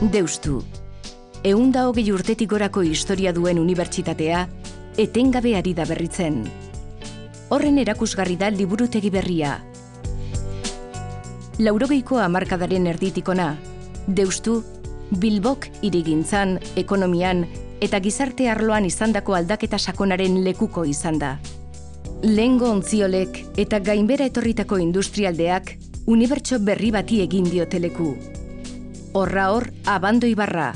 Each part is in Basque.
Deustu, 120 urtetik gorako historia duen unibertsitatea, etengabe ari da berritzen. Horren erakusgarri da liburutegi berria. 80ko hamarkadaren erditik hona, Deustu, Bilbok hirigintzan, ekonomian eta gizarte arloan izandako aldaketa sakonaren lekuko izan da. Lehengo ontziolek eta gainbera etorritako industrialdeak unibertso berri bati egin diote leku. Horra hor, Abando Ibarra.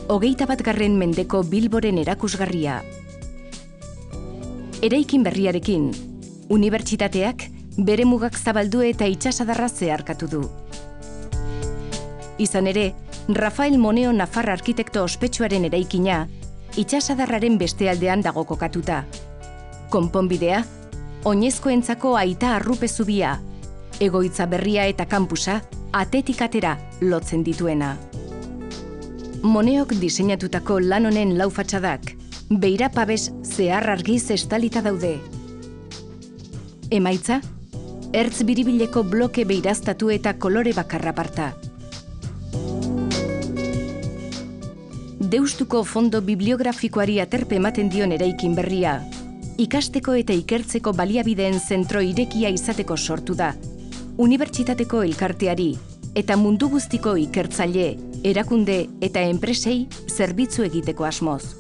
21. mendeko Bilboren erakusgarria. Eraikin berriarekin, unibertsitateak bere mugak zabaldu eta itsasadarra zeharkatu du. Izan ere, Rafael Moneo Nafar arkitekto ospetsuaren eraikina, itsasadarraren beste aldean dago kokatuta. Konponbidea, oinezkoentzako aita arrupe zubia, egoitza berria eta kampusa, atetik atera lotzen dituena. Moneok diseinatutako lan honen lau fatxadak, beira pabes zehar argiz estalita daude. Emaitza, ertz biribileko bloke beiraztatu eta kolore bakarra parta. Deustuko fondo bibliografikoari aterpe ematen dion eraikin berria, ikasteko eta ikertzeko baliabideen zentro irekia izateko sortu da, unibertsitateko elkarteari eta mundu guztiko ikertzaile, erakunde eta enpresei zerbitzu egiteko asmoz.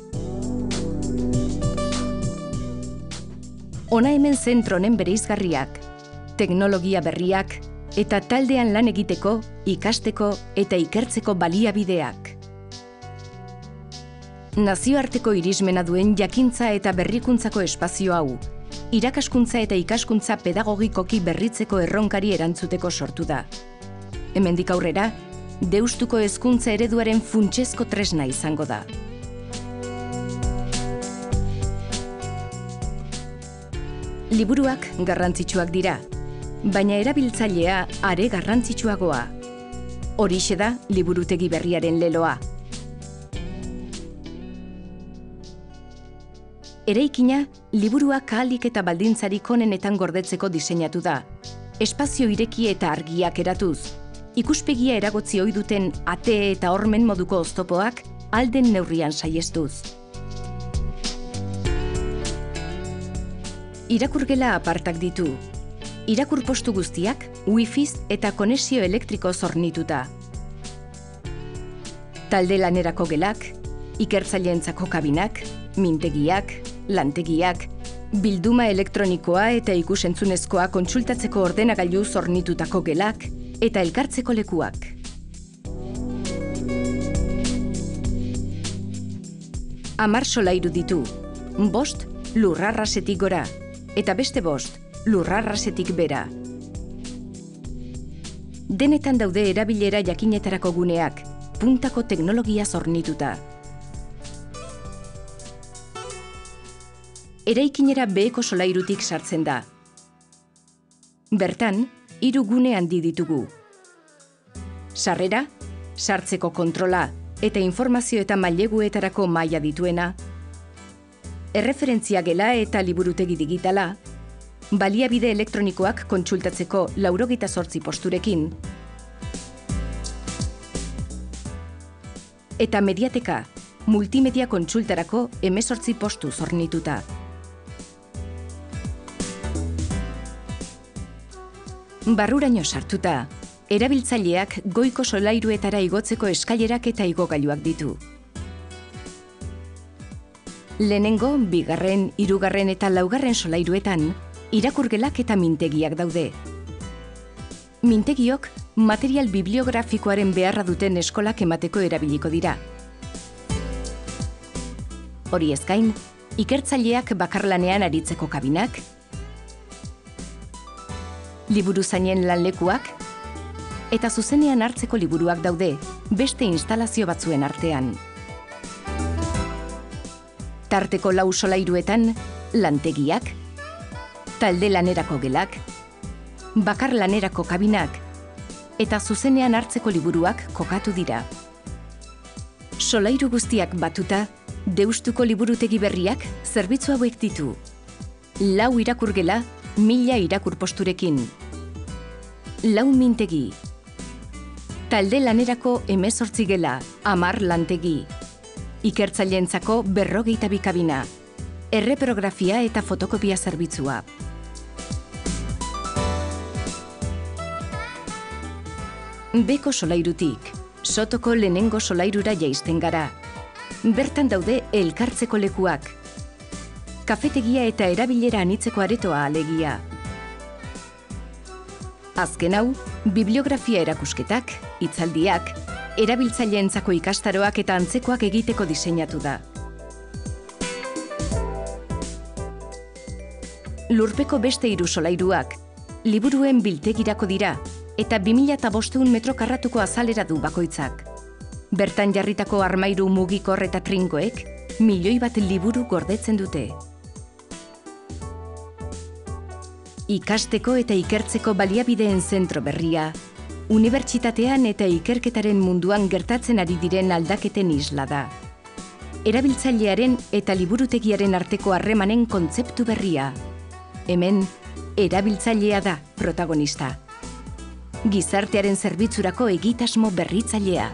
Hona hemen zentro honen bereizgarriak, teknologia berriak eta taldean lan egiteko, ikasteko eta ikertzeko baliabideak. Nazioarteko irismena duen jakintza eta berrikuntzako espazio hau, irakaskuntza eta ikaskuntza pedagogikoki berritzeko erronkari erantzuteko sortu da. Hemendik aurrera, Deustuko hezkuntza ereduaren funtsezko tresna izango da. Liburuak garrantzitsuak dira, baina erabiltzailea are garrantzitsuagoa. Horixe da liburutegi berriaren leloa. Eraikina, liburuak ahalik eta baldintzarik onenetan gordetzeko diseinatu da. Espazio ireki eta argiak eratuz, ikuspegia eragotzi ohi duten ate eta hormen moduko oztopoak alden neurrian saihestuz. Irakurgela apartak ditu. Irakur postu guztiak wifiz eta konexio elektriko hornituta. Talde lanerako gelak, ikertzaileentzako kabinak, mintegiak, lantegiak, bilduma elektronikoa eta ikusentzunezkoa kontsultatzeko ordenagailu hornitutako gelak eta elkartzeko lekuak. Hamar solairu ditu, 5 lurrarrasetik gora, eta beste 5 lurrarrasetik bera. Denetan daude erabilera jakinetarako guneak, puntako teknologia hornituta. Eraikinera beheko solairutik sartzen da. Bertan, 3 gune handi ditugu. Sarrera, sartzeko kontrola eta informazio eta maileguetarako maila dituena, erreferentzia gela eta liburutegi digitala, baliabide elektronikoak kontsultatzeko 98 posturekin, eta mediateka, multimedia kontsultarako 18 postu hornituta. Barruraino sartuta, erabiltzaileak goiko solairuetara igotzeko eskailerak eta igogailuak ditu. Lehenengo, 2., 3. eta 4. solairuetan, irakurgelak eta mintegiak daude. Mintegiok, material bibliografikoaren beharra duten eskolak emateko erabiliko dira. Hori ez gain, ikertzaileak bakarlanean aritzeko kabinak, liburuzainen lanlekuak, eta zuzenean hartzeko liburuak daude, beste instalazio batzuen artean. Tarteko 4 solairuetan, lantegiak, talde lanerako gelak, bakar lanerako kabinak, eta zuzenean hartzeko liburuak kokatu dira. Solairu guztiak batuta, Deustuko liburutegi berriak zerbitzu hauek ditu. 4 irakurgela, 1000 irakur posturekin. 4 mintegi. Talde lanerako 18 gela, 10 lantegi. Ikertzaileentzako 52 kabina. Erreprografia eta fotokopia zerbitzua. Beko solairutik, Sotoko lehenengo solairura jaisten gara. Bertan daude elkartzeko lekuak. Kafetegia eta erabilera anitzeko aretoa alegia. Azken hau, bibliografia erakusketak, hitzaldiak, erabiltzaileentzako ikastaroak eta antzekoak egiteko diseinatu da. Lurpeko beste 3 solairuak, liburuen biltegirako dira, eta 2500 metro karratuko azalera du bakoitzak. Bertan jarritako armairu mugikor eta trinkoek, 1.000.000 liburu gordetzen dute. Ikasteko eta ikertzeko baliabideen zentro berria, unibertsitatean eta ikerketaren munduan gertatzen ari diren aldaketen isla da. Erabiltzailearen eta liburutegiaren arteko harremanen kontzeptu berria. Hemen, erabiltzailea da protagonista. Gizartearen zerbitzurako egitasmo berritzailea.